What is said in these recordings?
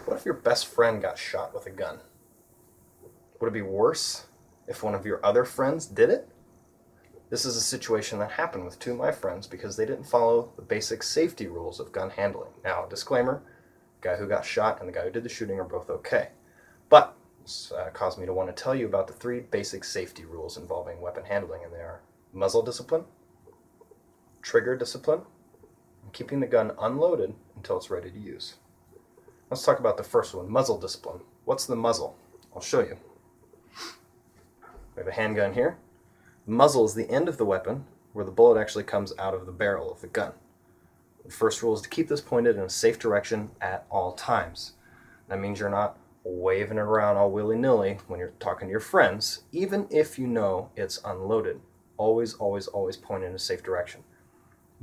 What if your best friend got shot with a gun? Would it be worse if one of your other friends did it? This is a situation that happened with two of my friends because they didn't follow the basic safety rules of gun handling. Now, disclaimer, the guy who got shot and the guy who did the shooting are both okay. But this caused me to want to tell you about the three basic safety rules involving weapon handling, and they are muzzle discipline, trigger discipline, and keeping the gun unloaded until it's ready to use. Let's talk about the first one, muzzle discipline. What's the muzzle? I'll show you. We have a handgun here. The muzzle is the end of the weapon where the bullet actually comes out of the barrel of the gun. The first rule is to keep this pointed in a safe direction at all times. That means you're not waving it around all willy-nilly when you're talking to your friends, even if you know it's unloaded. Always, always, always point in a safe direction.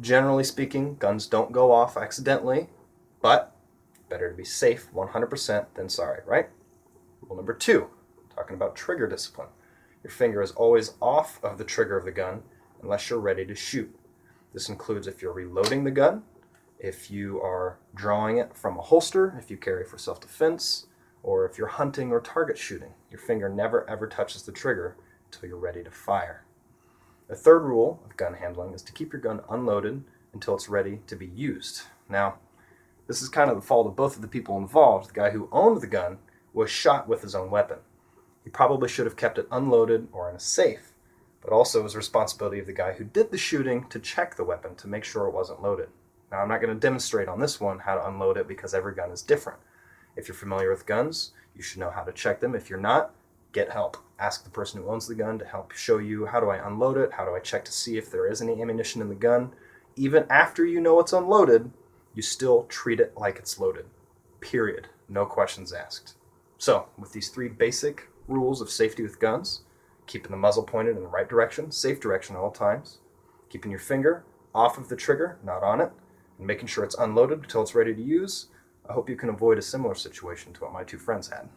Generally speaking, guns don't go off accidentally, but better to be safe 100% than sorry, right? Rule number 2, talking about trigger discipline. Your finger is always off of the trigger of the gun unless you're ready to shoot. This includes if you're reloading the gun, if you are drawing it from a holster, if you carry for self-defense, or if you're hunting or target shooting. Your finger never ever touches the trigger until you're ready to fire. The third rule of gun handling is to keep your gun unloaded until it's ready to be used. Now, this is kind of the fault of both of the people involved. The guy who owned the gun was shot with his own weapon. He probably should have kept it unloaded or in a safe, but also it was the responsibility of the guy who did the shooting to check the weapon to make sure it wasn't loaded. Now, I'm not going to demonstrate on this one how to unload it because every gun is different. If you're familiar with guns, you should know how to check them. If you're not, get help. Ask the person who owns the gun to help show you how do I unload it, how do I check to see if there is any ammunition in the gun. Even after you know it's unloaded, you still treat it like it's loaded. Period. No questions asked. So, with these three basic rules of safety with guns, keeping the muzzle pointed in the right direction, safe direction at all times, keeping your finger off of the trigger, not on it, and making sure it's unloaded until it's ready to use, I hope you can avoid a similar situation to what my two friends had.